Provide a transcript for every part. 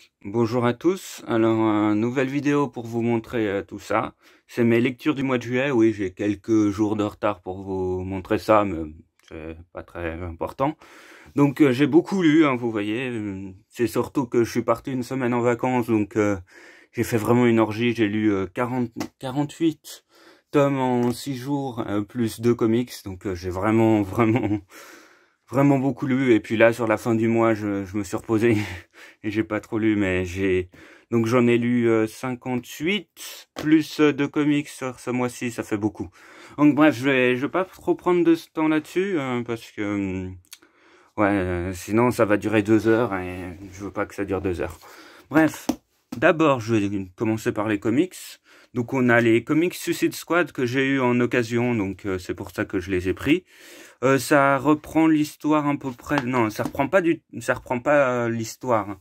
Donc, bonjour à tous. Alors, nouvelle vidéo pour vous montrer tout ça. C'est mes lectures du mois de juillet. Oui, j'ai quelques jours de retard pour vous montrer ça, mais c'est pas très important. Donc, j'ai beaucoup lu, hein, vous voyez. C'est surtout que je suis parti une semaine en vacances, donc j'ai fait vraiment une orgie. J'ai lu 48 tomes en 6 jours, plus 2 comics. Donc, j'ai vraiment beaucoup lu. Et puis là, sur la fin du mois, je me suis reposé et j'ai pas trop lu, mais donc j'en ai lu 58 plus 2 comics sur ce mois-ci, ça fait beaucoup. Donc bref, je vais pas trop prendre de ce temps là-dessus parce que ouais, sinon ça va durer 2 heures et je veux pas que ça dure 2 heures. Bref, d'abord je vais commencer par les comics. Donc on a les comics Suicide Squad que j'ai eu en occasion, donc c'est pour ça que je les ai pris. Ça reprend l'histoire à peu près. Non, ça reprend pas l'histoire,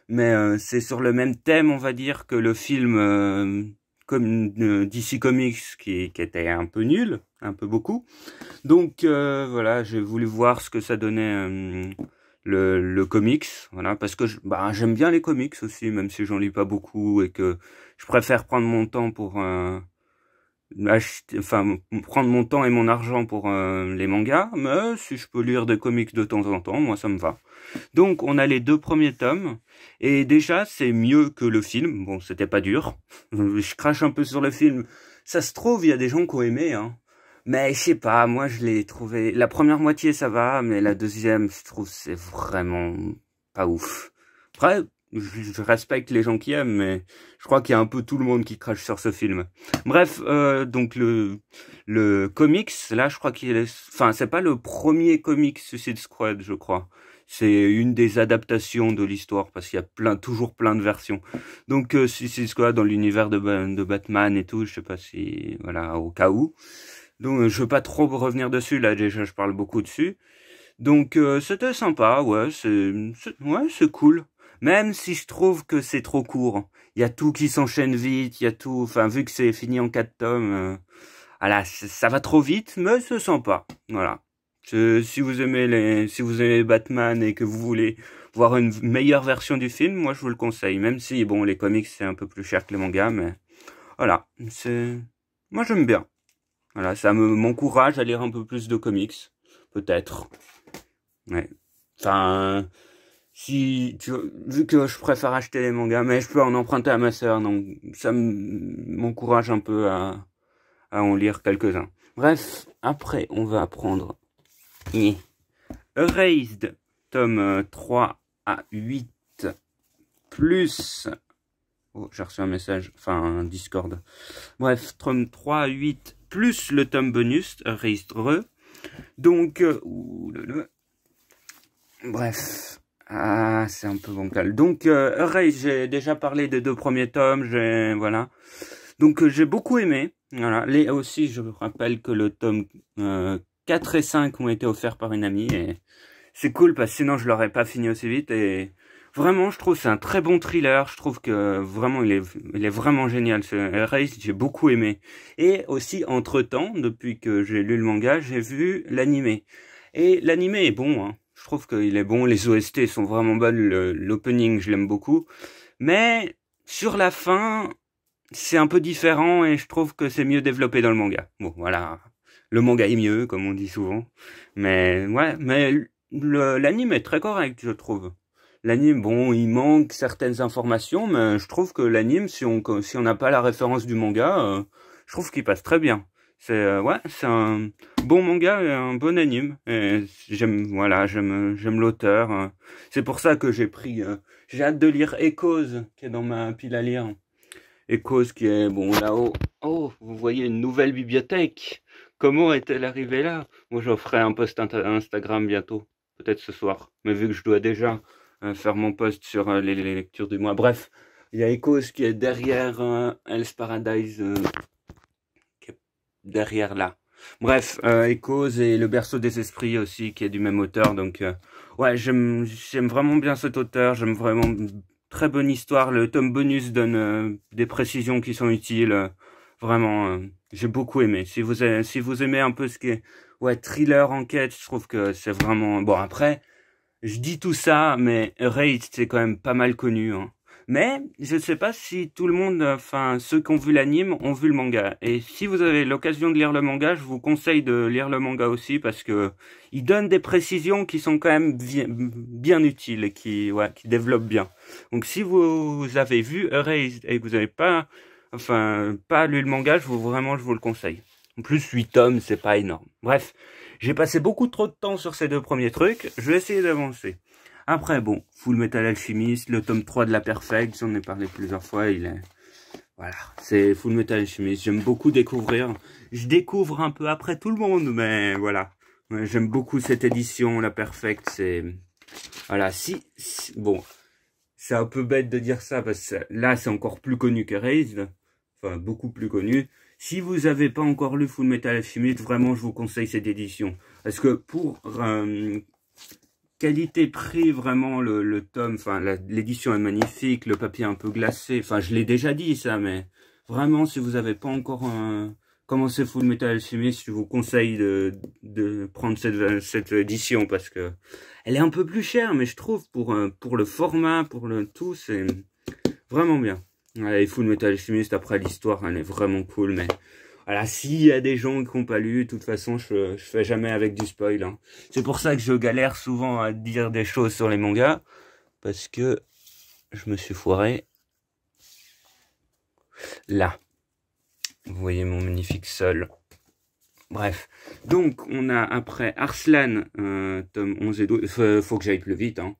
mais c'est sur le même thème, on va dire, que le film comme DC Comics qui était un peu nul, un peu beaucoup. Donc voilà, j'ai voulu voir ce que ça donnait le comics, voilà, parce que j'aime bien les comics aussi, même si j'en lis pas beaucoup et que je préfère prendre mon temps pour prendre mon temps et mon argent pour les mangas, mais si je peux lire des comics de temps en temps, moi ça me va. Donc on a les 2 premiers tomes, et déjà c'est mieux que le film. Bon, c'était pas dur, je crache un peu sur le film, ça se trouve il y a des gens qui ont aimé, hein. Mais je sais pas, moi je l'ai trouvé, la première moitié ça va, mais la deuxième je trouve c'est vraiment pas ouf. Après, je respecte les gens qui aiment, mais je crois qu'il y a un peu tout le monde qui crache sur ce film. Bref, donc le comics, là, je crois qu'il est, enfin, c'est pas le premier comics Suicide Squad, je crois. C'est une des adaptations de l'histoire parce qu'il y a toujours plein de versions. Donc Suicide Squad dans l'univers de Batman et tout, je sais pas si, voilà, au cas où. Donc je veux pas trop revenir dessus, là déjà je parle beaucoup dessus. Donc c'était sympa, ouais, c'est cool. Même si je trouve que c'est trop court. Il y a tout qui s'enchaîne vite, il y a tout, enfin vu que c'est fini en 4 tomes, voilà, ça va trop vite, mais c'est sympa. Voilà. Si vous aimez si vous aimez Batman et que vous voulez voir une meilleure version du film, moi je vous le conseille. Même si bon, les comics c'est un peu plus cher que les mangas, mais voilà, moi j'aime bien. Voilà, ça m'encourage à lire un peu plus de comics, peut-être. Ouais. Enfin, vu que je préfère acheter les mangas, mais je peux en emprunter à ma sœur, donc ça m'encourage un peu à en lire quelques-uns. Bref, après, on va apprendre Erased, tome 3 à 8, plus... Oh, j'ai reçu un message, enfin un Discord. Bref, tome 3 à 8, plus le tome bonus, Erased Re. Donc, bref, c'est un peu bancal. Donc, Erased, j'ai déjà parlé des 2 premiers tomes, voilà. Donc, j'ai beaucoup aimé. Voilà. Aussi, je rappelle que le tome 4 et 5 ont été offerts par une amie, et c'est cool parce que sinon je l'aurais pas fini aussi vite. Et vraiment, je trouve que c'est un très bon thriller. Je trouve que vraiment, il est vraiment génial. Ce Erased, j'ai beaucoup aimé. Et aussi, entre-temps, depuis que j'ai lu le manga, j'ai vu l'animé. Et l'animé est bon, hein. Je trouve qu'il est bon. Les OST sont vraiment bonnes. L'opening, je l'aime beaucoup. Mais sur la fin, c'est un peu différent et je trouve que c'est mieux développé dans le manga. Bon, voilà. Le manga est mieux, comme on dit souvent. Mais ouais, mais l'anime est très correct, je trouve. L'anime, bon, il manque certaines informations, mais je trouve que l'anime, si on n'a pas la référence du manga, je trouve qu'il passe très bien. Ouais, c'est un bon manga et un bon anime. Et j'aime l'auteur. C'est pour ça que j'ai hâte de lire Echoes, qui est dans ma pile à lire. Echoes qui est, bon, là-haut. Oh, vous voyez une nouvelle bibliothèque. Comment est-elle arrivée là? Moi, j'en ferai un post Instagram bientôt. Peut-être ce soir. Mais vu que je dois déjà faire mon post sur les lectures du mois. Bref, il y a Echoes qui est derrière Hell's Paradise. Qui est derrière là. Bref, Echoes et Le Berceau des Esprits aussi, qui est du même auteur. Donc, ouais, j'aime vraiment bien cet auteur. J'aime vraiment... Très bonne histoire, le tome bonus donne des précisions qui sont utiles, vraiment, j'ai beaucoup aimé. Si vous aimez un peu ce qui est, ouais, thriller, enquête, je trouve que c'est vraiment, bon après, je dis tout ça, mais Erased c'est quand même pas mal connu, hein. Mais je sais pas si tout le monde, enfin ceux qui ont vu l'anime ont vu le manga. Et si vous avez l'occasion de lire le manga, je vous conseille de lire le manga aussi parce que il donne des précisions qui sont quand même bien utiles et qui développent bien. Donc si vous avez vu Erased et que vous n'avez pas, pas lu le manga, je vous le conseille. En plus 8 tomes, c'est pas énorme. Bref, j'ai passé beaucoup trop de temps sur ces deux premiers trucs. Je vais essayer d'avancer. Après, bon, Full Metal Alchemist, le tome 3 de la Perfect, j'en ai parlé plusieurs fois, voilà, c'est Full Metal Alchemist, j'aime beaucoup découvrir. Je découvre un peu après tout le monde, mais voilà. J'aime beaucoup cette édition, la Perfect, c'est... Voilà, bon, c'est un peu bête de dire ça, parce que là, c'est encore plus connu qu'Erased, enfin, beaucoup plus connu. Si vous n'avez pas encore lu Full Metal Alchemist, vraiment, je vous conseille cette édition. Parce que pour... qualité-prix, vraiment, le tome, enfin, l'édition est magnifique, le papier un peu glacé, enfin, je l'ai déjà dit, ça, mais vraiment, si vous n'avez pas encore commencé Full Metal Alchemist, je vous conseille de prendre cette édition, parce que elle est un peu plus chère, mais je trouve, pour le format, pour le tout, c'est vraiment bien. Et Full Metal Alchemist, après, l'histoire, elle est vraiment cool, mais... Voilà, s'il y a des gens qui n'ont pas lu, de toute façon, je fais jamais avec du spoil. Hein. C'est pour ça que je galère souvent à dire des choses sur les mangas. Parce que je me suis foiré. Là. Vous voyez mon magnifique sol. Bref. Donc, on a après Arslan, tome 11 et 12. Faut que j'aille plus vite, hein.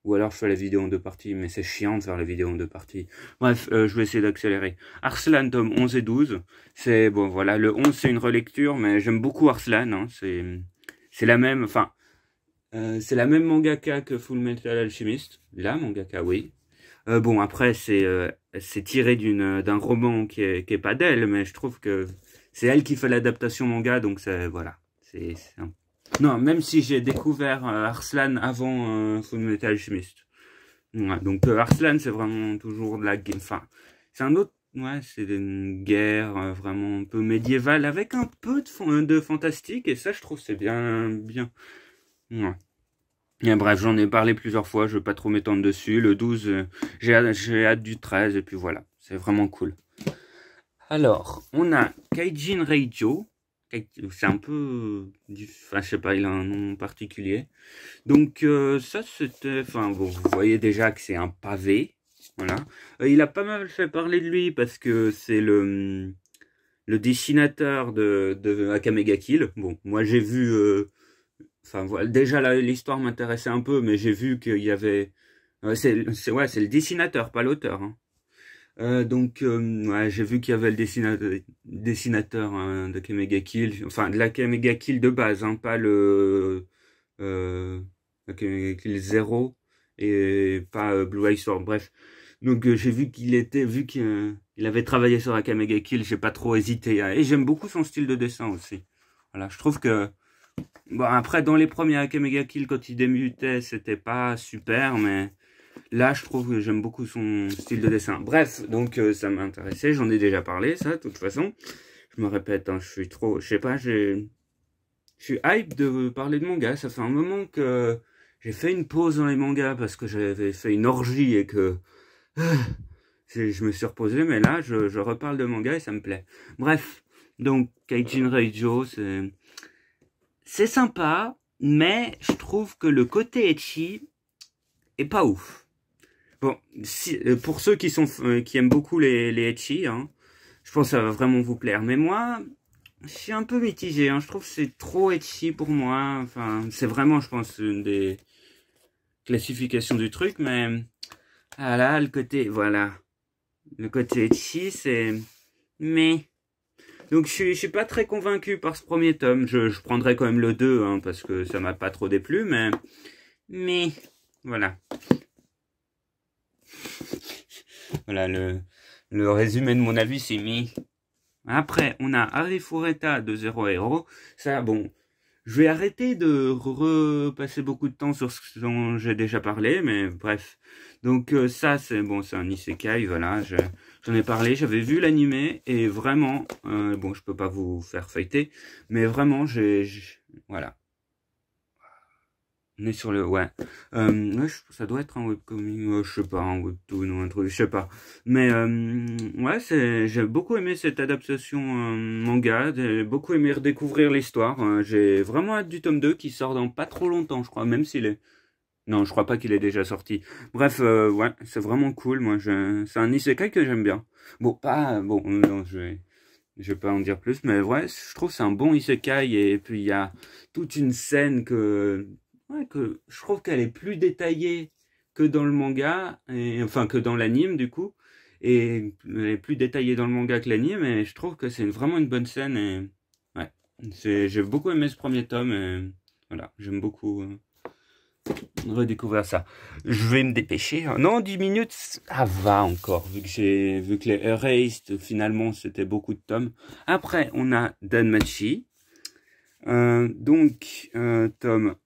Ou alors je fais la vidéo en deux parties, mais c'est chiant de faire la vidéo en deux parties. Bref, je vais essayer d'accélérer. Arslan, tome 11 et 12. C'est, bon, voilà, le 11 c'est une relecture, mais j'aime beaucoup Arslan. Hein, c'est la même, enfin, c'est la même mangaka que Full Metal Alchemist. La mangaka, oui. Bon, après, c'est tiré d'un roman qui est pas d'elle, mais je trouve que c'est elle qui fait l'adaptation manga, donc c'est, voilà. C'est un... Non, même si j'ai découvert Arslan avant Full Metal Alchemist. Ouais, donc Arslan, c'est vraiment toujours de la guerre. Enfin, c'est un autre... Ouais, c'est une guerre vraiment un peu médiévale avec un peu de fantastique. Et ça, je trouve, c'est bien. Ouais. Et bref, j'en ai parlé plusieurs fois. Je vais pas trop m'étendre dessus. Le 12, j'ai hâte du 13. Et puis voilà, c'est vraiment cool. Alors, on a Kaijin Reijo. C'est un peu... Enfin, je sais pas, il a un nom particulier. Donc, ça, c'était... Enfin, bon, vous voyez déjà que c'est un pavé. Voilà. Il a pas mal fait parler de lui parce que c'est le dessinateur de Akame ga Kill. Bon, moi, j'ai vu... Enfin, voilà, déjà, l'histoire m'intéressait un peu, mais j'ai vu qu'il y avait... c'est le dessinateur, pas l'auteur, hein. Donc, ouais, j'ai vu qu'il y avait le dessinateur hein, de Akame ga Kill, enfin de l'Akame ga Kill de base, hein, pas le Akame ga Kill 0 et pas Blue Eye Sword, bref. Donc j'ai vu qu'il avait travaillé sur Akame ga Kill, j'ai pas trop hésité, hein, et j'aime beaucoup son style de dessin aussi. Voilà, je trouve que bon après dans les premiers Akame ga Kill quand il débutait, c'était pas super, mais là, je trouve que j'aime beaucoup son style de dessin. Bref, donc ça m'a intéressé. J'en ai déjà parlé, ça, de toute façon. Je me répète, hein, je suis trop... Je sais pas, je suis hype de parler de manga. Ça fait un moment que j'ai fait une pause dans les mangas parce que j'avais fait une orgie et que... je me suis reposé, mais là, je reparle de manga et ça me plaît. Bref, donc, Kaijin Reijo, c'est sympa, mais je trouve que le côté ecchi est pas ouf. Bon, pour ceux qui aiment beaucoup les ecchi, hein, je pense que ça va vraiment vous plaire. Mais moi, je suis un peu mitigé. Hein, je trouve que c'est trop ecchi pour moi. Enfin, c'est vraiment, je pense, une des classifications du truc. Mais ah là, le côté ecchi, c'est... Mais... Donc je suis pas très convaincu par ce premier tome. Je prendrai quand même le 2, hein, parce que ça m'a pas trop déplu. Mais... Voilà. Voilà, le résumé de mon avis, c'est mis. Après, on a Arifureta de Zero Hero. Ça, bon, je vais arrêter de repasser beaucoup de temps sur ce dont j'ai déjà parlé, mais bref. Donc ça, c'est bon, c'est un isekai, voilà, j'en ai parlé, j'avais vu l'animé, et vraiment, bon, je peux pas vous faire feuilleter, mais vraiment, voilà. On est sur le... Ouais. Ouais, ça doit être un webcomic, je sais pas, un webtoon ou un truc, je sais pas. Mais ouais, j'ai beaucoup aimé cette adaptation manga. J'ai beaucoup aimé redécouvrir l'histoire. J'ai vraiment hâte du tome 2 qui sort dans pas trop longtemps, je crois, même s'il est... Non, je crois pas qu'il est déjà sorti. Bref, ouais, c'est vraiment cool. Moi, c'est un isekai que j'aime bien. Bon, pas... Bon, non, je vais pas en dire plus, mais ouais, je trouve que c'est un bon isekai. Et puis, il y a toute une scène que... Ouais, que je trouve qu'elle est plus détaillée que dans le manga. Et, enfin, que dans l'anime, du coup. Et elle est plus détaillée dans le manga que l'anime. Et je trouve que c'est vraiment une bonne scène. Et ouais, j'ai beaucoup aimé ce premier tome. Et voilà, j'aime beaucoup... redécouvrir ça. Je vais me dépêcher. Non, 10 minutes, ça va encore, vu que les Erased, finalement, c'était beaucoup de tomes. Après, on a Danmachi. Tome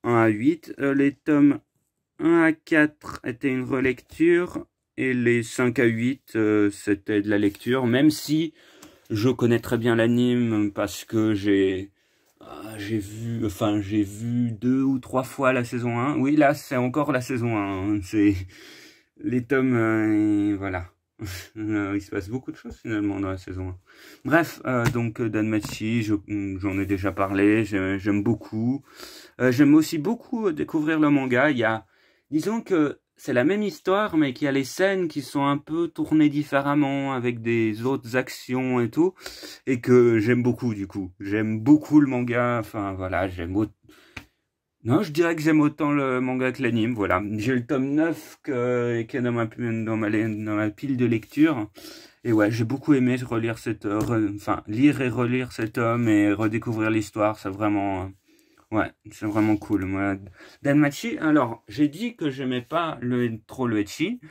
1 à 8. Les tomes 1 à 4 étaient une relecture. Et les 5 à 8, c'était de la lecture. Même si je connais très bien l'anime parce que j'ai vu 2 ou 3 fois la saison 1. Oui, là, c'est encore la saison 1. Hein. C'est les tomes, voilà. Il se passe beaucoup de choses, finalement, dans la saison 1. Bref, Danmachi, j'en ai déjà parlé. J'aime beaucoup. J'aime aussi beaucoup découvrir le manga. Disons que c'est la même histoire, mais qu'il y a les scènes qui sont un peu tournées différemment, avec des autres actions et tout, et que j'aime beaucoup, du coup. J'aime beaucoup le manga, enfin, voilà, non, je dirais que j'aime autant le manga que l'anime, voilà. J'ai le tome 9 qui est dans ma pile de lecture, et ouais, j'ai beaucoup aimé relire lire et relire cet tome, et redécouvrir l'histoire, c'est vraiment... Ouais, c'est vraiment cool. Moi, Danmachi, alors, j'ai dit que j'aimais pas trop le ecchi.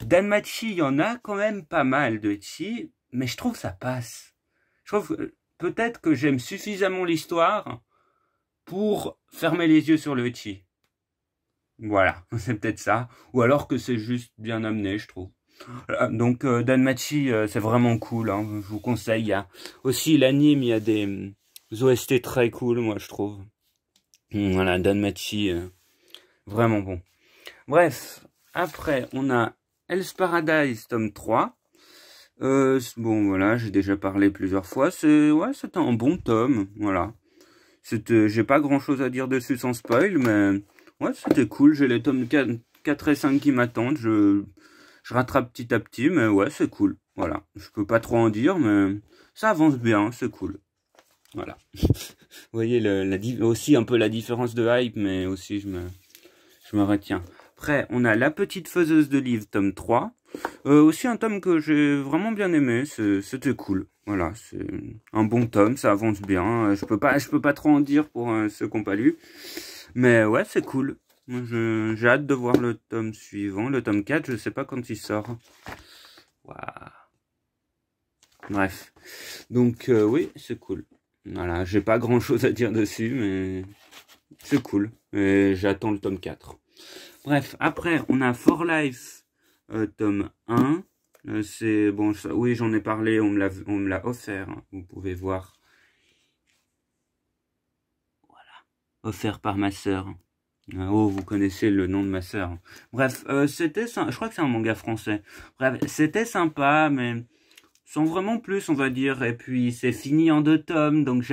Danmachi, il y en a quand même pas mal de ecchi, mais je trouve que ça passe. Je trouve peut-être que j'aime suffisamment l'histoire pour fermer les yeux sur le ecchi. Voilà, c'est peut-être ça. Ou alors que c'est juste bien amené, je trouve. Danmachi, c'est vraiment cool. Hein, je vous conseille. Il y a aussi l'anime, il y a des OST très cool, moi, je trouve. Voilà, Danmachi, vraiment bon. Bref, après, on a Hell's Paradise, tome 3. Bon, voilà, j'ai déjà parlé plusieurs fois. C'était un bon tome, voilà. J'ai pas grand-chose à dire dessus sans spoil, mais... Ouais, c'était cool. J'ai les tomes 4 et 5 qui m'attendent. Je rattrape petit à petit, mais ouais, c'est cool. Voilà, je peux pas trop en dire, mais ça avance bien, c'est cool. Voilà. Vous voyez aussi un peu la différence de hype, mais aussi je me retiens. Après, on a La Petite Faiseuse de Livres, tome 3. Aussi un tome que j'ai vraiment bien aimé, c'était cool. Voilà, c'est un bon tome, ça avance bien. Je peux pas trop en dire pour ceux qui n'ont pas lu. Mais ouais, c'est cool. J'ai hâte de voir le tome suivant. Le tome 4, je sais pas quand il sort. Waouh. Bref. Donc, oui, c'est cool. Voilà, j'ai pas grand chose à dire dessus, mais c'est cool. Et j'attends le tome 4. Bref, après, on a For Life, tome 1. C'est bon, oui, j'en ai parlé, on me l'a offert. Hein, vous pouvez voir. Voilà. Offert par ma sœur. Oh, vous connaissez le nom de ma sœur. Bref, je crois que c'est un manga français. Bref, c'était sympa, mais sans vraiment plus, on va dire. Et puis, c'est fini en 2 tomes, donc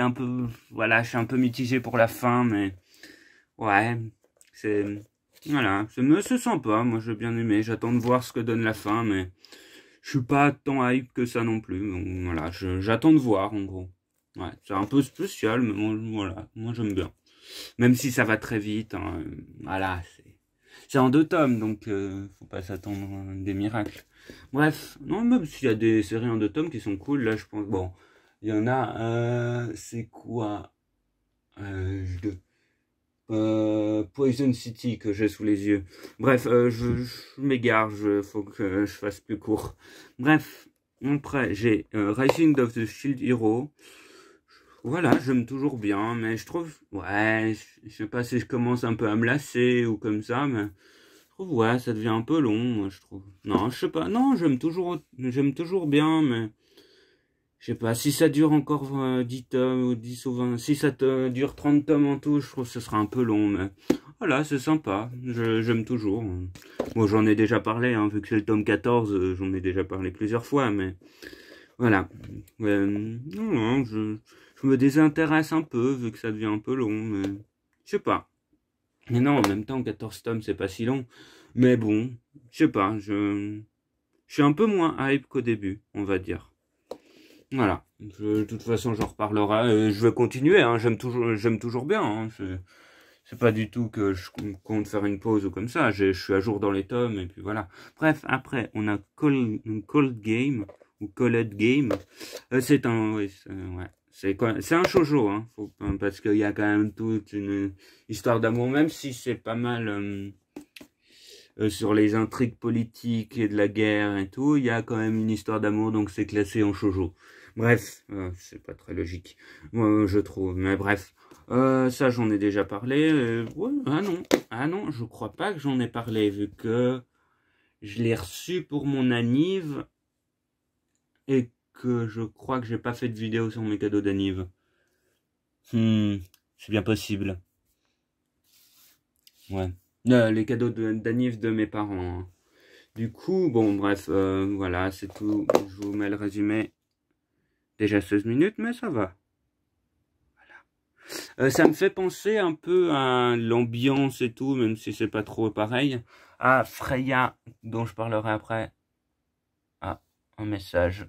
voilà, je suis un peu mitigé pour la fin, mais ouais, voilà, c'est sympa. Moi, j'ai bien aimé. J'attends de voir ce que donne la fin, mais je suis pas tant hype que ça non plus. Donc voilà, j'attends de voir, en gros. Ouais, c'est un peu spécial, mais voilà, moi j'aime bien. Même si ça va très vite, hein, voilà, c'est en 2 tomes, donc faut pas s'attendre à des miracles. Bref, non, même s'il y a des séries en 2 tomes qui sont cool, là je pense, bon, il y en a, c'est quoi Poison City que j'ai sous les yeux. Bref, je m'égare, faut que je fasse plus court. Bref, après j'ai Rising of the Shield Hero. Voilà, j'aime toujours bien, mais je trouve, ouais, je sais pas si je commence un peu à me lasser ou comme ça, mais je trouve, ouais, ça devient un peu long, moi, je trouve. Non, je sais pas, non, j'aime toujours bien, mais je sais pas, si ça dure encore 10 tomes, ou 10 ou 20, si ça te dure 30 tomes en tout, je trouve que ce sera un peu long, mais voilà, c'est sympa, j'aime toujours. Bon, j'en ai déjà parlé, hein, vu que c'est le tome 14, j'en ai déjà parlé plusieurs fois, mais voilà. Non, non, je me désintéresse un peu, vu que ça devient un peu long, mais je sais pas. Mais non, en même temps, 14 tomes, c'est pas si long. Mais bon, je sais pas, je suis un peu moins hype qu'au début, on va dire. Voilà. De toute façon, j'en reparlerai. Je vais continuer, hein. J'aime toujours bien. Hein. C'est pas du tout que je compte faire une pause ou comme ça. Je suis à jour dans les tomes et puis voilà. Bref, après, on a Cold Game ou Colored Game. C'est un, oui, ouais. C'est un shoujo, hein. Parce qu'il y a quand même toute une histoire d'amour, même si c'est pas mal sur les intrigues politiques et de la guerre et tout. Il y a quand même une histoire d'amour, donc c'est classé en shoujo. Bref, c'est pas très logique, moi, je trouve. Mais bref, ça j'en ai déjà parlé. Ouais, ah non, je crois pas que j'en ai parlé vu que je l'ai reçu pour mon anniv et que je crois que j'ai pas fait de vidéo sur mes cadeaux d'anniv. C'est bien possible. Ouais, les cadeaux d'anniv de mes parents. Hein. Du coup, bon, bref, voilà, c'est tout. Je vous mets le résumé. Déjà 16 minutes, mais ça va. Voilà. Ça me fait penser un peu à l'ambiance et tout, même si c'est pas trop pareil. À Freya, dont je parlerai après. Ah, un message.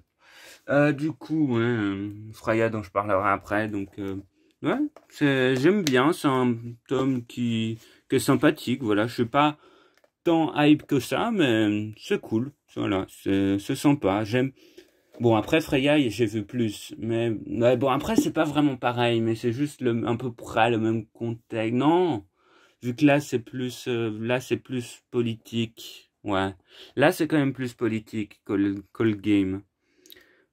Du coup, ouais, Freya, dont je parlerai après. Donc, ouais, j'aime bien. C'est un tome qui est sympathique. Voilà, je suis pas tant hype que ça, mais c'est cool. Voilà, c'est sympa. J'aime. Bon, après, Freya, j'ai vu plus. Mais ouais, bon, après, c'est pas vraiment pareil, mais c'est juste un peu près le même contexte. Non, vu que là, c'est plus politique. Ouais. Là, c'est quand même plus politique que le game.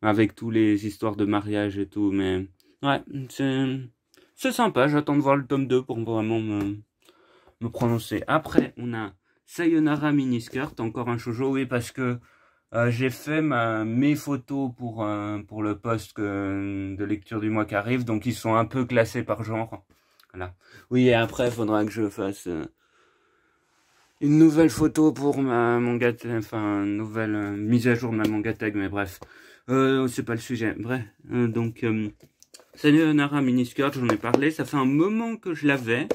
Avec tous les histoires de mariage et tout, mais ouais, c'est sympa. J'attends de voir le tome 2 pour vraiment me prononcer. Après, on a Sayonara Miniskirt, encore un shoujo, oui, parce que j'ai fait mes photos pour le post de lecture du mois qui arrive, donc ils sont un peu classés par genre. Voilà. Oui, et après, il faudra que je fasse une nouvelle photo pour ma manga, enfin, une nouvelle mise à jour de ma manga tag, mais bref. C'est pas le sujet. Bref, donc, Sayonara Miniskirt, j'en ai parlé, ça fait un moment que je l'avais,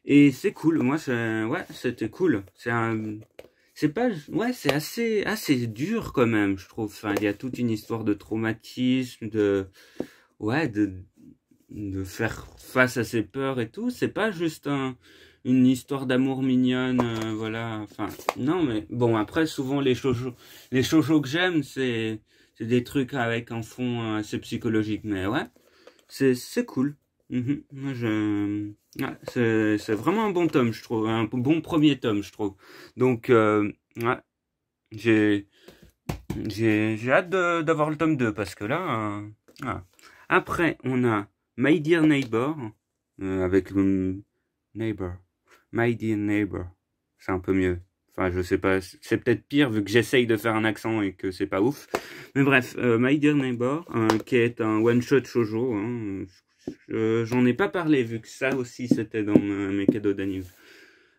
et c'est cool, moi, ouais, c'était cool. C'est pas, ouais, c'est assez dur quand même, je trouve. Enfin, il y a toute une histoire de traumatisme, ouais, de faire face à ses peurs et tout. C'est pas juste une histoire d'amour mignonne, voilà. Enfin, non, mais bon, après, souvent les shoujo que j'aime, c'est des trucs avec un fond assez psychologique. Mais ouais, c'est cool. Moi, ouais, c'est vraiment un bon tome, je trouve. Un bon premier tome, je trouve. Donc, ouais, j'ai hâte d'avoir le tome 2 parce que là, voilà. Après, on a My Dear Neighbor, avec le Neighbor. My Dear Neighbor. C'est un peu mieux. Enfin, je sais pas, c'est peut-être pire vu que j'essaye de faire un accent et que c'est pas ouf. Mais bref, My Dear Neighbor, qui est un one-shot shoujo. Hein, j'en ai pas parlé vu que ça aussi c'était dans mes cadeaux d'anniv.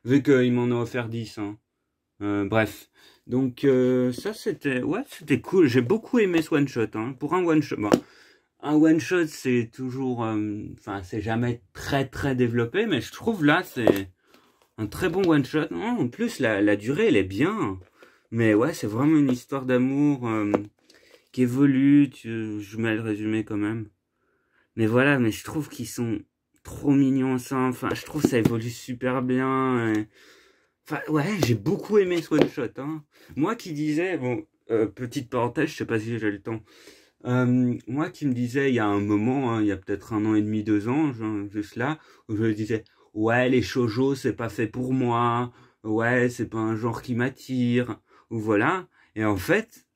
Vu qu'il m'en a offert 10. Hein. Bref. Donc ça c'était cool. J'ai beaucoup aimé ce one-shot. Hein. Pour un one-shot, bon, un one-shot c'est toujours... Enfin, c'est jamais très développé, mais je trouve là c'est un très bon one-shot. En plus, la durée, elle est bien. Mais ouais, c'est vraiment une histoire d'amour qui évolue. Je mets le résumé quand même. Mais voilà, mais je trouve qu'ils sont trop mignons ensemble. Enfin, je trouve ça évolue super bien. Enfin, ouais, j'ai beaucoup aimé ce one-shot. Hein. Moi qui disais... Bon, petite parenthèse, je sais pas si j'ai le temps. Moi qui me disais, il y a un moment, hein, il y a peut-être 1 an et demi, 2 ans, juste là, où je me disais... Ouais, les shoujo, c'est pas fait pour moi. Ouais, c'est pas un genre qui m'attire. Ou voilà. Et en fait,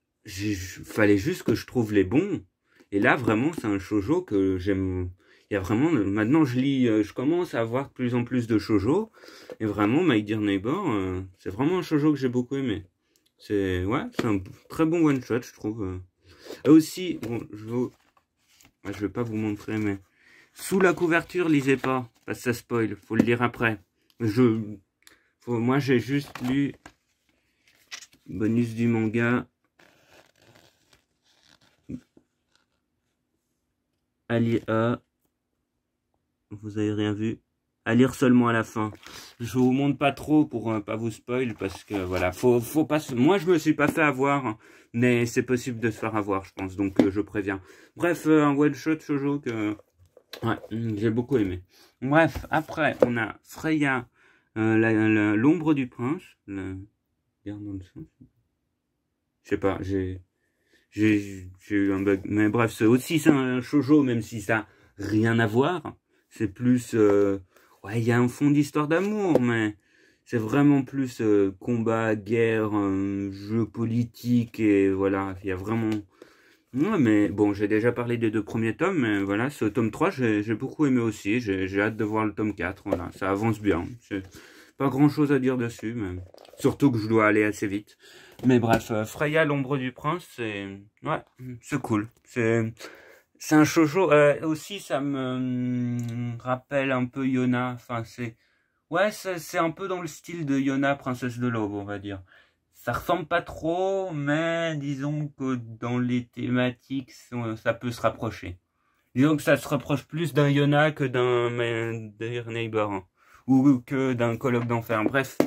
fallait juste que je trouve les bons. Et là, vraiment, c'est un shoujo que j'aime. Il y a vraiment, maintenant, je commence à avoir de plus en plus de shoujo. Et vraiment, My Dear Neighbor, c'est vraiment un shoujo que j'ai beaucoup aimé. Ouais, c'est un très bon one-shot, je trouve. Et aussi, bon, je vais pas vous montrer, mais sous la couverture, lisez pas, parce que ça spoil, faut le lire après. Moi, j'ai juste lu bonus du manga. Vous avez rien vu. À lire seulement à la fin. Je vous montre pas trop pour pas vous spoil parce que voilà, faut pas. Moi, je me suis pas fait avoir, hein, mais c'est possible de se faire avoir, je pense. Donc, je préviens. Bref, un one shot shoujo que ouais, j'ai beaucoup aimé. Bref, après, on a Freya, l'ombre du prince. Je sais pas, j'ai eu un bug. Mais bref, c'est aussi un shoujo, même si ça n'a rien à voir. C'est plus... ouais, il y a un fond d'histoire d'amour, mais c'est vraiment plus combat, guerre, jeu politique, et voilà, il y a vraiment... Ouais, mais bon, j'ai déjà parlé des 2 premiers tomes, mais voilà, ce tome 3, j'ai beaucoup aimé aussi. J'ai hâte de voir le tome 4, voilà, ça avance bien. Pas grand chose à dire dessus, mais surtout que je dois aller assez vite. Mais bref, Freya, l'ombre du prince, ouais, c'est cool. C'est un shoujo. Aussi, ça me rappelle un peu Yona. Enfin, ouais, c'est un peu dans le style de Yona, princesse de l'aube, on va dire. Ça ressemble pas trop, mais disons que dans les thématiques, ça peut se rapprocher. Disons que ça se rapproche plus d'un Yona que d'un Dear Neighbor, hein, ou que d'un colloque d'enfer. Bref.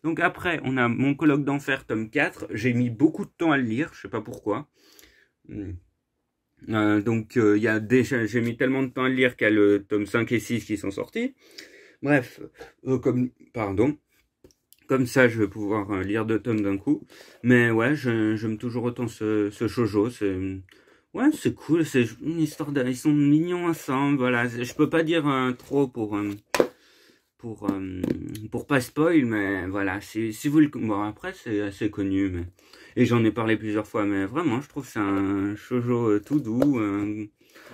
Donc après, on a mon colloque d'enfer, tome 4. J'ai mis beaucoup de temps à le lire, je sais pas pourquoi. Donc il y a déjà, j'ai mis tellement de temps à le lire qu'il y a le tome 5 et 6 qui sont sortis. Bref, comme ça je vais pouvoir lire 2 tomes d'un coup. Mais ouais, j'aime toujours autant ce shoujo. Ouais, c'est cool, c'est une histoire ils sont mignons ensemble, voilà. Je peux pas dire trop pour pas spoil, mais voilà, si vous le... Bon, après, c'est assez connu, mais... Et j'en ai parlé plusieurs fois, mais vraiment, je trouve que c'est un shoujo tout doux.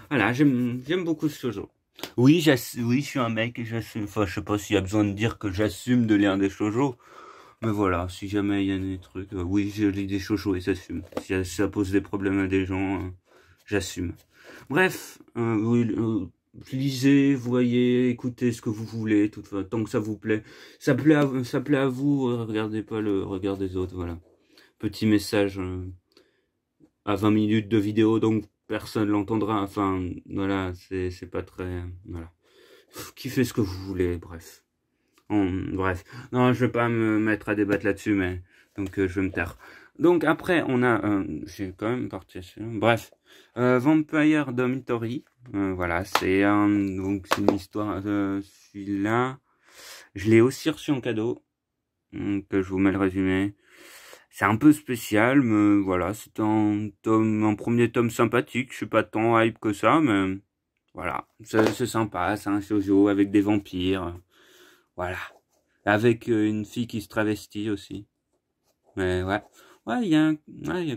Voilà, j'aime beaucoup ce shoujo. Oui, oui, je suis un mec et j'assume. Enfin, je sais pas s'il y a besoin de dire que j'assume de lire des shoujo. Mais voilà, si jamais il y a des trucs... oui, je lis des shoujo et j'assume. Si ça pose des problèmes à des gens, j'assume. Bref, oui... lisez, voyez, écoutez ce que vous voulez, tant que ça vous plaît. Ça plaît à vous, regardez pas le regard des autres, voilà. Petit message à 20 minutes de vidéo, donc personne l'entendra. Enfin, voilà, c'est pas très... Voilà. Kiffez ce que vous voulez, bref. Bref. Non, je vais pas me mettre à débattre là-dessus, mais... Donc, je vais me taire. Donc, après, on a... j'ai quand même parti sur... Bref. Vampire Dormitory. Voilà, donc c'est une histoire de celui-là. Je l'ai aussi reçu en cadeau. Donc, je vous mets le résumé. C'est un peu spécial, mais voilà, c'est un premier tome sympathique. Je suis pas tant hype que ça, mais voilà, c'est sympa. C'est un shoujo avec des vampires. Voilà. Avec une fille qui se travestit aussi. Mais ouais. Ouais, il y a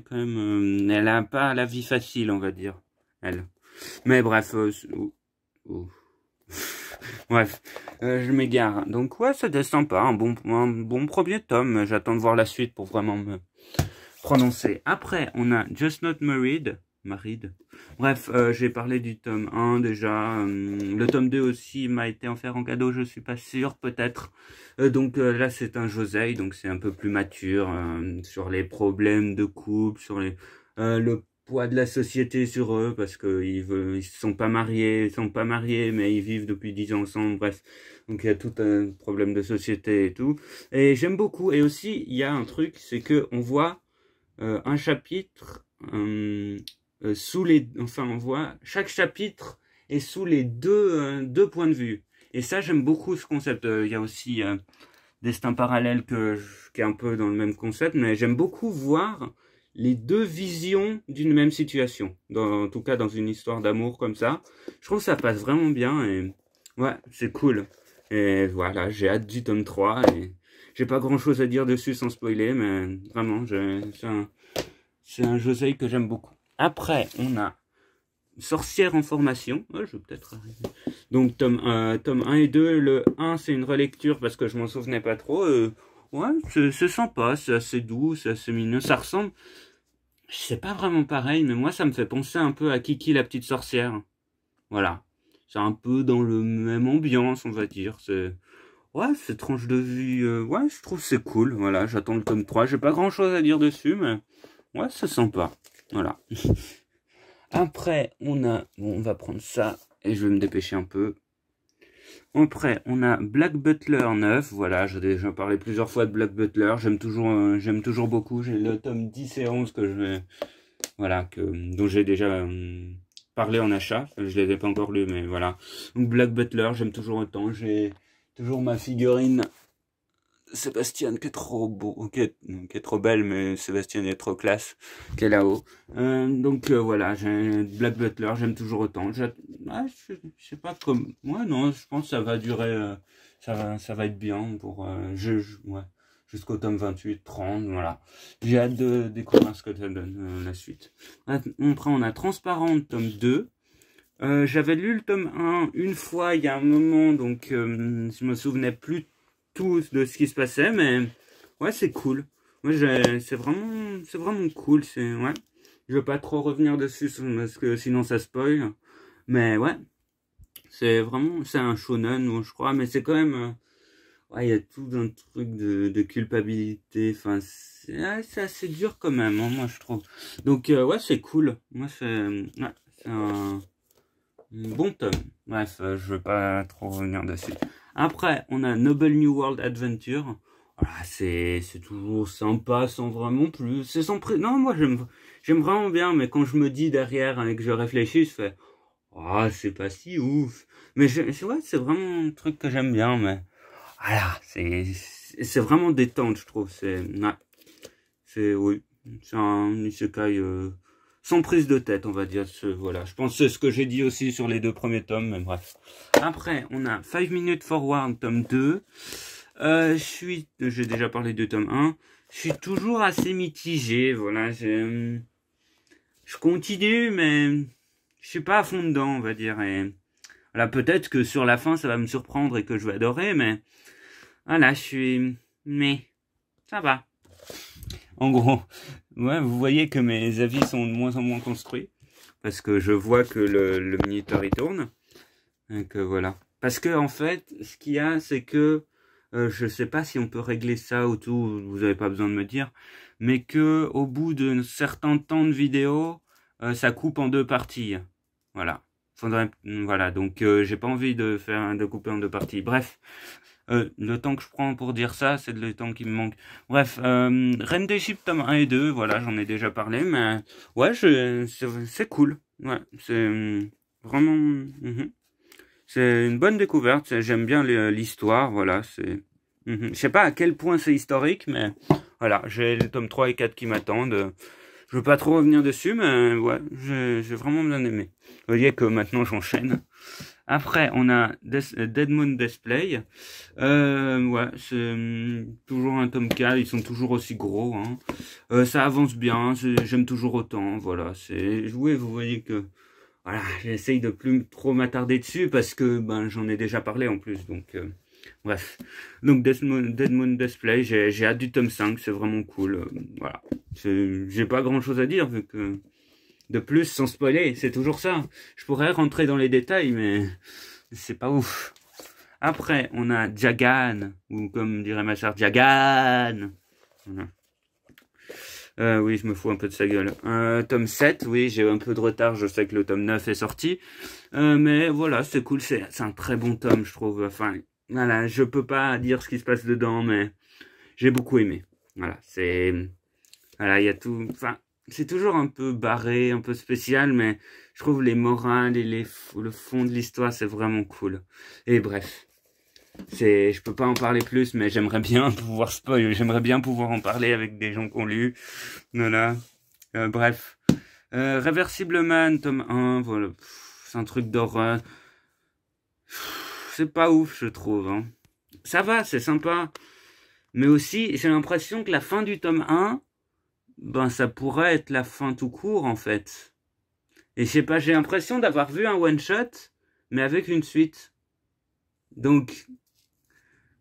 quand même... elle a pas la vie facile, on va dire. Elle. Mais bref. Bref. Je m'égare. Donc ouais, c'était sympa. Un bon premier tome. J'attends de voir la suite pour vraiment me prononcer. Après, on a Just Not Married. Bref, j'ai parlé du tome 1 déjà. Le tome 2 aussi m'a été offert en cadeau, je suis pas sûr, peut-être. Donc là, c'est un josei, donc c'est un peu plus mature sur les problèmes de couple, sur le poids de la société sur eux, parce qu'ils sont pas mariés, mais ils vivent depuis 10 ans ensemble, bref. Donc il y a tout un problème de société et tout. Et j'aime beaucoup. Et aussi, il y a un truc, c'est que on voit un chapitre... on voit chaque chapitre est sous les deux points de vue. Et ça, j'aime beaucoup ce concept. Il y a aussi Destin parallèle qui est un peu dans le même concept, mais j'aime beaucoup voir les 2 visions d'une même situation. En tout cas, dans une histoire d'amour comme ça. Je trouve que ça passe vraiment bien et ouais, c'est cool. Et voilà, j'ai hâte du tome 3 et j'ai pas grand chose à dire dessus sans spoiler, mais vraiment, c'est un josei que j'aime beaucoup. Après, on a Sorcière en formation. Oh, je vais peut-être arriver. Donc, tome 1 et 2. Le 1, c'est une relecture parce que je m'en souvenais pas trop. Ouais, c'est sympa, c'est assez doux, c'est assez mignon. Ça ressemble... C'est pas vraiment pareil, mais moi, ça me fait penser un peu à Kiki la petite sorcière. Voilà. C'est un peu dans le même ambiance, on va dire. C'est... Ouais, cette tranche de vie, ouais, je trouve que c'est cool. Voilà, j'attends le tome 3. J'ai pas grand-chose à dire dessus, mais ouais, c'est sympa. Voilà. Après, on a... Bon, on va prendre ça, et je vais me dépêcher un peu. Après, on a Black Butler 9. Voilà, j'ai déjà parlé plusieurs fois de Black Butler. J'aime toujours beaucoup. J'ai le tome 10 et 11 que je vais... Voilà, dont j'ai déjà parlé en achat. Je les ai pas encore lus, mais voilà. Donc Black Butler, j'aime toujours autant. J'ai toujours ma figurine Sébastien qui est trop beau, qui est trop belle, mais Sébastien est trop classe, qui est là-haut. Donc voilà, j'ai Black Butler, j'aime toujours autant. Je sais pas comme, ouais non, je pense que ça va durer, ça va être bien pour, ouais, jusqu'au tome 28, 30, voilà. J'ai hâte de découvrir ce que ça donne la suite. Après, on a Transparent, tome 2. J'avais lu le tome 1 une fois il y a un moment, donc je me souvenais plus tout de ce qui se passait, mais ouais, c'est cool. Moi, c'est vraiment cool. Ouais. Je veux pas trop revenir dessus parce que sinon ça spoil. Mais ouais, c'est un shonen, bon, je crois, mais c'est quand même, ouais, il y a tout un truc de culpabilité. Enfin, c'est assez dur quand même, hein, moi je trouve. Donc ouais, c'est cool. Moi, c'est un bon tome. Bref, je veux pas trop revenir dessus. Après, on a Noble New World Adventure. Voilà, c'est toujours sympa, sans vraiment plus. C'est sans prix. Non, moi j'aime vraiment bien, mais quand je me dis derrière et que je réfléchis, je fais ah, c'est pas si ouf. Mais ouais, c'est vraiment un truc que j'aime bien, mais voilà, c'est vraiment détente, je trouve. Oui, c'est un isekai sans prise de tête, on va dire. Voilà, je pense que c'est ce que j'ai dit aussi sur les 2 premiers tomes, mais bref. Après, on a 5 Minutes Forward, tome 2. J'ai déjà parlé de tome 1. Je suis toujours assez mitigé, voilà. Je continue, mais je suis pas à fond dedans, on va dire. Et voilà, peut-être que sur la fin, ça va me surprendre et que je vais adorer, mais voilà, mais ça va. En gros, ouais, vous voyez que mes avis sont de moins en moins construits. Parce que je vois que le minuteur il tourne. Donc voilà. Parce que en fait, ce qu'il y a, c'est que je sais pas si on peut régler ça ou tout, vous avez pas besoin de me dire, mais que au bout d'un certain temps de vidéo, ça coupe en 2 parties. Voilà. Voilà. Donc j'ai pas envie de couper en 2 parties. Bref. Le temps que je prends pour dire ça, c'est le temps qui me manque. Bref, Reine des Chips tome 1 et 2, voilà, j'en ai déjà parlé, mais ouais, c'est cool. Ouais, c'est vraiment... C'est une bonne découverte, j'aime bien l'histoire, voilà, c'est... Je sais pas à quel point c'est historique, mais voilà, j'ai le tome 3 et 4 qui m'attendent. Je veux pas trop revenir dessus, mais ouais, j'ai vraiment bien aimé. Vous voyez que maintenant j'enchaîne. Après, on a Dead Moon Display. Ouais, c'est toujours un tome 4, ils sont toujours aussi gros. Hein. Ça avance bien, j'aime toujours autant. Voilà, oui, vous voyez que voilà, j'essaye de plus trop m'attarder dessus parce que ben j'en ai déjà parlé en plus. Donc bref. Donc Dead Moon Display, j'ai hâte du tome 5, c'est vraiment cool. Voilà. J'ai pas grand chose à dire vu que de plus, sans spoiler, c'est toujours ça. Je pourrais rentrer dans les détails, mais c'est pas ouf. Après, on a Jagan, ou comme dirait ma sœur, Jagan. Voilà. Oui, je me fous un peu de sa gueule. Tome 7, oui, j'ai un peu de retard, je sais que le tome 9 est sorti. Mais voilà, c'est cool, c'est un très bon tome, je trouve. Enfin, voilà, je peux pas dire ce qui se passe dedans, mais j'ai beaucoup aimé. Voilà, voilà, il y a tout... Enfin, c'est toujours un peu barré, un peu spécial, mais je trouve les morales et le fond de l'histoire, c'est vraiment cool. Et bref, je peux pas en parler plus, mais j'aimerais bien pouvoir spoil, j'aimerais bien pouvoir en parler avec des gens qui ont lu. Voilà. Bref. Reversible Man, tome 1, voilà. C'est un truc d'horreur. C'est pas ouf, je trouve. Hein. Ça va, c'est sympa. Mais aussi, j'ai l'impression que la fin du tome 1, ben ça pourrait être la fin tout court en fait. Et je sais pas, j'ai l'impression d'avoir vu un one shot, mais avec une suite. Donc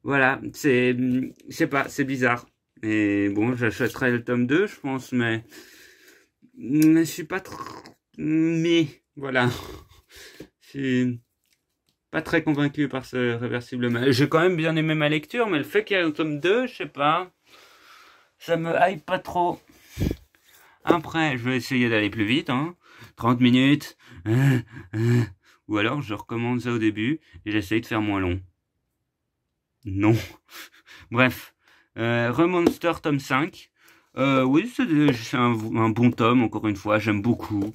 voilà, je sais pas, c'est bizarre. Et bon, j'achèterai le tome 2, je pense, mais je suis pas trop... Mais, voilà. Je suis pas très convaincu par ce réversible mal. J'ai quand même bien aimé ma lecture, mais le fait qu'il y ait un tome 2, je sais pas. Ça me hype pas trop. Après, je vais essayer d'aller plus vite, hein. 30 minutes. Ou alors, je recommence ça au début et j'essaye de faire moins long. Non. Bref. Remonster tome 5. Oui, c'est un bon tome, encore une fois, j'aime beaucoup.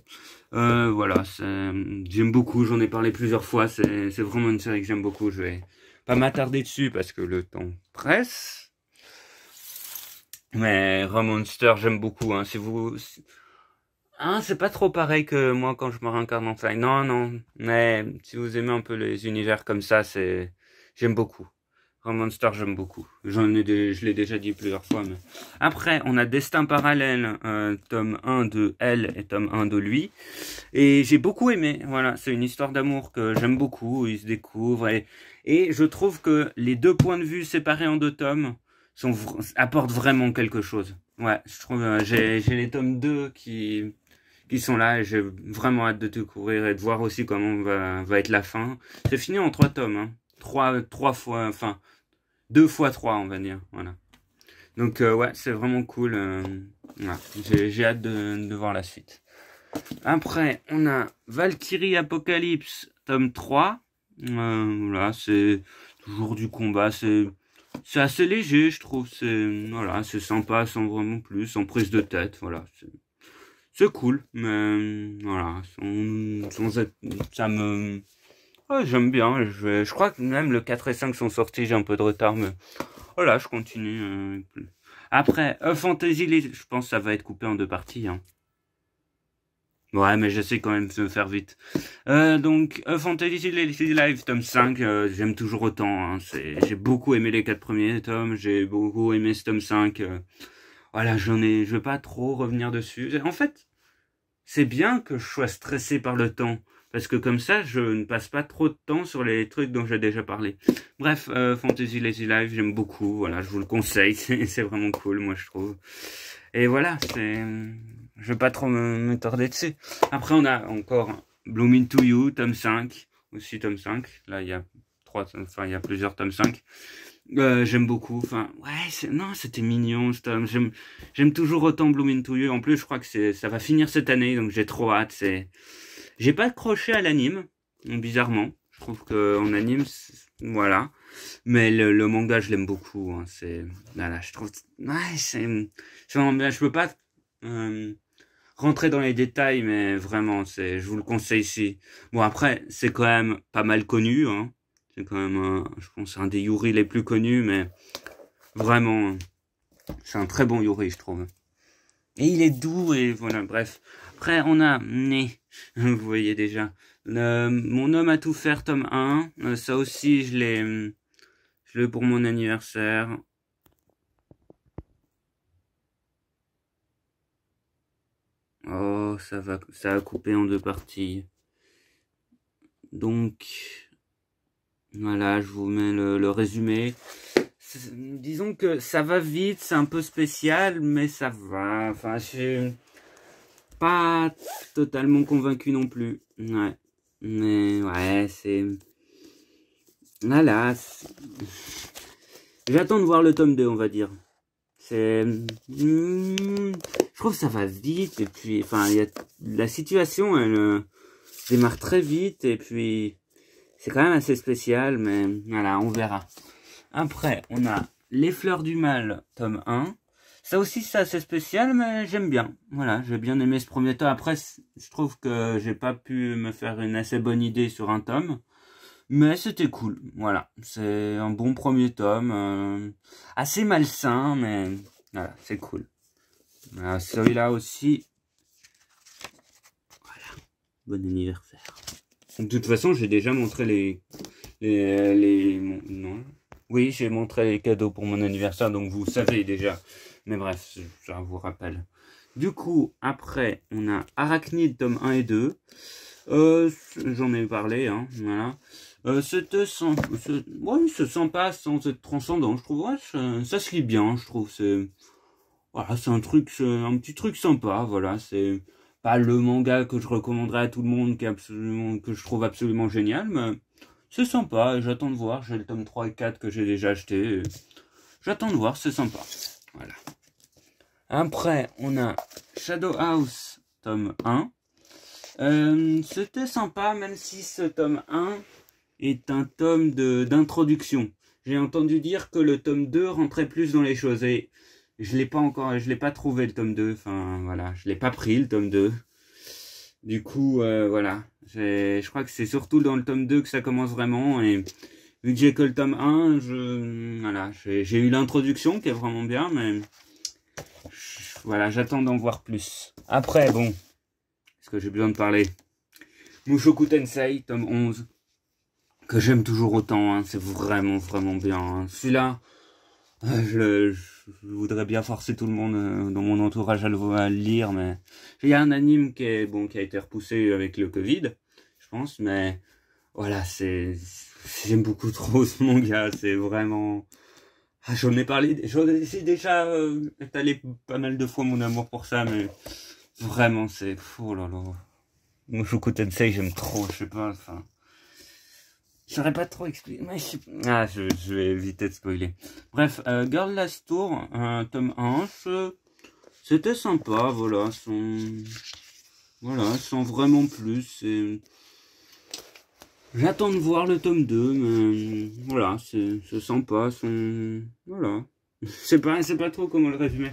Voilà, j'aime beaucoup, j'en ai parlé plusieurs fois, c'est vraiment une série que j'aime beaucoup. Je vais pas m'attarder dessus parce que le temps presse. Mais Remonster, j'aime beaucoup, hein. Hein, c'est pas trop pareil que moi quand je me réincarne en Fly. Non, non. Mais si vous aimez un peu les univers comme ça, j'aime beaucoup. Monster, j'aime beaucoup. Je l'ai déjà dit plusieurs fois. Mais... Après, on a Destin parallèle, tome 1 de elle et tome 1 de lui. Et j'ai beaucoup aimé. Voilà, c'est une histoire d'amour que j'aime beaucoup. Ils se découvrent. Et je trouve que les deux points de vue séparés en deux tomes apportent vraiment quelque chose. Ouais, je trouve, j'ai les tomes 2 qui sont là et j'ai vraiment hâte de découvrir et de voir aussi comment va être la fin. C'est fini en 3 tomes, hein. 3 fois, enfin, 2 fois 3, on va dire, voilà. Donc, ouais, c'est vraiment cool. Voilà. J'ai hâte de voir la suite. Après, on a Valkyrie Apocalypse, tome 3. Voilà, c'est toujours du combat, c'est assez léger, je trouve. Voilà, c'est sympa, sans vraiment plus, sans prise de tête, voilà. C'est cool, mais voilà, ça me... Ouais, j'aime bien, je crois que même le 4 et 5 sont sortis, j'ai un peu de retard, mais voilà, je continue. Après, Fantasy, je pense que ça va être coupé en 2 parties, hein. Ouais, mais j'essaie quand même de me faire vite. Donc, Fantasy Live, tome 5, j'aime toujours autant, hein. J'ai beaucoup aimé les 4 premiers tomes, j'ai beaucoup aimé ce tome 5, voilà, je vais pas trop revenir dessus. En fait, c'est bien que je sois stressé par le temps. Parce que comme ça, je ne passe pas trop de temps sur les trucs dont j'ai déjà parlé. Bref, Fantasy Lazy Life, j'aime beaucoup. Voilà, je vous le conseille. C'est vraiment cool, moi, je trouve. Et voilà, je vais pas trop me tarder dessus. Après, on a encore Bloom Into You, tome 5. Aussi tome 5. Là, il y a il y a plusieurs tomes 5. J'aime beaucoup, enfin, ouais, non, c'était mignon, j'aime toujours autant Bloom Into You, en plus, je crois que ça va finir cette année, donc j'ai trop hâte, j'ai pas accroché à l'anime, bizarrement, je trouve qu'en anime, voilà, mais le manga, je l'aime beaucoup, hein, voilà, je trouve, ouais, c'est vraiment bien, je peux pas, rentrer dans les détails, mais vraiment, je vous le conseille ici. Bon, après, c'est quand même pas mal connu, hein. C'est quand même, je pense, un des Yuri les plus connus, mais vraiment, c'est un très bon Yuri, je trouve. Et il est doux, et voilà, bref. Après, on a, vous voyez déjà, Mon homme à tout faire, tome 1. Ça aussi, je l'ai pour mon anniversaire. Oh, ça a coupé en 2 parties. Donc, voilà, je vous mets le résumé. Disons que ça va vite, c'est un peu spécial, mais ça va. Enfin, je suis pas totalement convaincu non plus. Ouais. Mais ouais, Voilà. J'attends de voir le tome 2, on va dire. Je trouve que ça va vite, et puis, enfin, la situation, elle démarre très vite, et puis, c'est quand même assez spécial, mais voilà, on verra. Après, on a Les Fleurs du Mal, tome 1. Ça aussi, c'est assez spécial, mais j'aime bien. Voilà, j'ai bien aimé ce premier tome. Après, je trouve que j'ai pas pu me faire une assez bonne idée sur un tome. Mais c'était cool. Voilà, c'est un bon premier tome. Assez malsain, mais voilà, c'est cool. Voilà, celui-là aussi. Voilà, bon anniversaire. De toute façon, j'ai déjà montré non. Oui, j'ai montré les cadeaux pour mon anniversaire, donc vous savez déjà. Mais bref, je vous rappelle. Du coup, après, on a Arachnide, tome 1 et 2. J'en ai parlé, hein, voilà. C'était ouais, c'est sympa sans être transcendant, je trouve. Ouais, ça se lit bien, je trouve. Voilà, c'est un petit truc sympa, voilà, c'est pas le manga que je recommanderais à tout le monde, que je trouve absolument génial, mais c'est sympa, et j'attends de voir, j'ai le tome 3 et 4 que j'ai déjà acheté, j'attends de voir, c'est sympa, voilà. Après, on a Shadow House, tome 1, c'était sympa, même si ce tome 1 est un tome d'introduction. J'ai entendu dire que le tome 2 rentrait plus dans les choses, et je l'ai pas trouvé le tome 2, enfin voilà, je l'ai pas pris le tome 2. Du coup, voilà, je crois que c'est surtout dans le tome 2 que ça commence vraiment, et vu que j'ai que le tome 1, voilà, j'ai eu l'introduction qui est vraiment bien, mais voilà, j'attends d'en voir plus. Après, bon, est-ce que j'ai besoin de parler? Mushoku Tensei, tome 11, que j'aime toujours autant, hein, c'est vraiment, vraiment bien. Hein. Celui-là, je voudrais bien forcer tout le monde dans mon entourage à le lire, mais il y a un anime qui a été repoussé avec le Covid, je pense, mais voilà, j'aime beaucoup trop ce manga, c'est vraiment... j'en ai déjà étalé pas mal de fois mon amour pour ça, mais vraiment, oh là là. Mushoku Tensei, j'aime trop, je sais pas, enfin... Je saurais pas trop expliquer, mais je vais éviter de spoiler. Bref, Girl Last Tour, tome 1, c'était sympa, voilà, sans vraiment plus, j'attends de voir le tome 2, mais voilà, c'est sympa, voilà. C'est pas trop comment le résumer.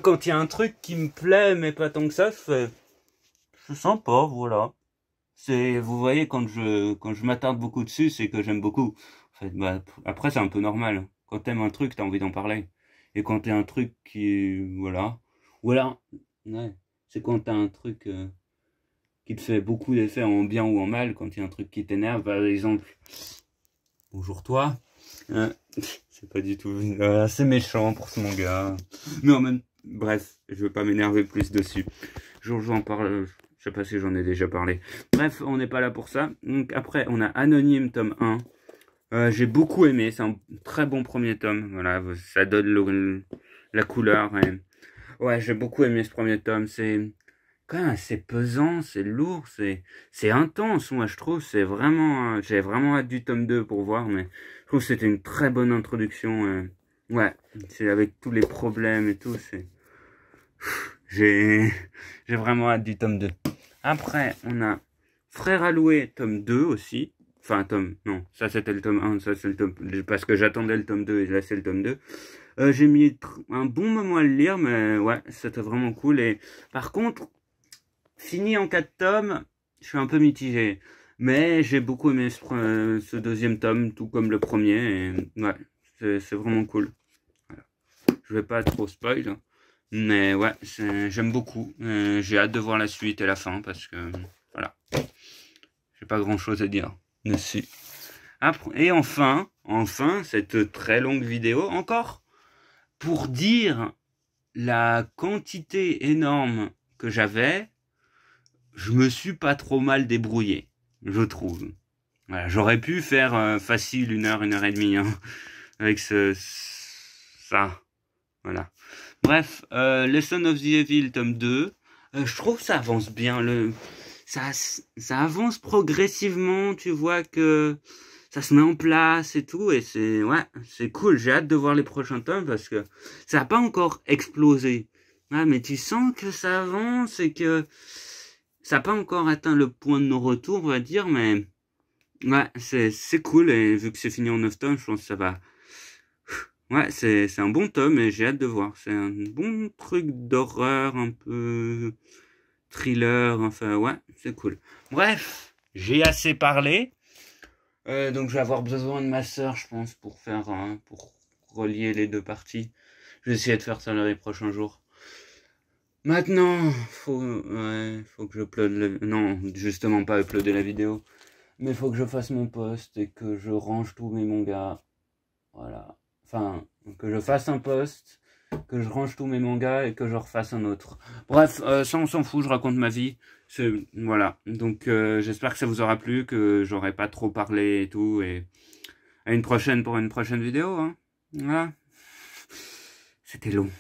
Quand il y a un truc qui me plaît, mais pas tant que ça, c'est sympa, voilà. Vous voyez, quand je m'attarde beaucoup dessus, c'est que j'aime beaucoup. En fait, bah, après, c'est un peu normal. Quand t'aimes un truc, t'as envie d'en parler. Et quand t'as un truc voilà. Ou alors, ouais, c'est quand t'as un truc qui te fait beaucoup d'effets en bien ou en mal, quand il y a un truc qui t'énerve, par exemple, bonjour toi. C'est pas du tout assez méchant pour ce manga. Mais en même, bref, je veux pas m'énerver plus dessus. Je en parle. Je sais pas si j'en ai déjà parlé. Bref, on n'est pas là pour ça. Donc après, on a Anonyme, tome 1. J'ai beaucoup aimé. C'est un très bon premier tome. Voilà, ça donne la couleur. Ouais, j'ai beaucoup aimé ce premier tome. C'est quand même assez pesant, c'est lourd, c'est intense. Moi, je trouve, j'ai vraiment hâte du tome 2 pour voir. Mais je trouve que c'était une très bonne introduction. Ouais, c'est avec tous les problèmes et tout. J'ai vraiment hâte du tome 2. Après, on a Frère Alloué, tome 2 aussi. Enfin, non, ça c'était le tome 1, ça c'est le tome... Parce que j'attendais le tome 2 et là c'est le tome 2. J'ai mis un bon moment à le lire, mais ouais, c'était vraiment cool. Et par contre, fini en 4 tomes, je suis un peu mitigé. Mais j'ai beaucoup aimé ce deuxième tome, tout comme le premier. Et ouais, c'est vraiment cool. Voilà. Je vais pas trop spoil. Mais ouais, j'aime beaucoup. J'ai hâte de voir la suite et la fin parce que voilà, j'ai pas grand chose à dire dessus. Et enfin, cette très longue vidéo encore pour dire la quantité énorme que j'avais, je me suis pas trop mal débrouillé, je trouve. Voilà, j'aurais pu faire facile 1 heure et demie hein, avec ça. Voilà. Bref, Lesson of the Evil, tome 2. Je trouve que ça avance bien. Ça avance progressivement. Tu vois que ça se met en place et tout. Et c'est cool. J'ai hâte de voir les prochains tomes parce que ça n'a pas encore explosé. Ouais, mais tu sens que ça avance et que ça n'a pas encore atteint le point de non-retour, on va dire. Mais ouais, c'est cool. Et vu que c'est fini en 9 tomes, je pense que ça va... Ouais, c'est un bon tome et j'ai hâte de voir. C'est un bon truc d'horreur, un peu thriller, enfin ouais, c'est cool. Bref, j'ai assez parlé. Donc je vais avoir besoin de ma sœur, je pense, pour relier les deux parties. Je vais essayer de faire ça dans les prochains jours. Maintenant, faut que je upload non, justement pas uploader la vidéo. Mais faut que je fasse mon post et que je range tous mes mangas. Voilà. Enfin, que je fasse un post, que je range tous mes mangas et que je refasse un autre. Bref, ça on s'en fout, je raconte ma vie. Voilà, donc j'espère que ça vous aura plu, que j'aurai pas trop parlé et tout. Et à une prochaine pour une prochaine vidéo. Hein. Voilà. C'était long.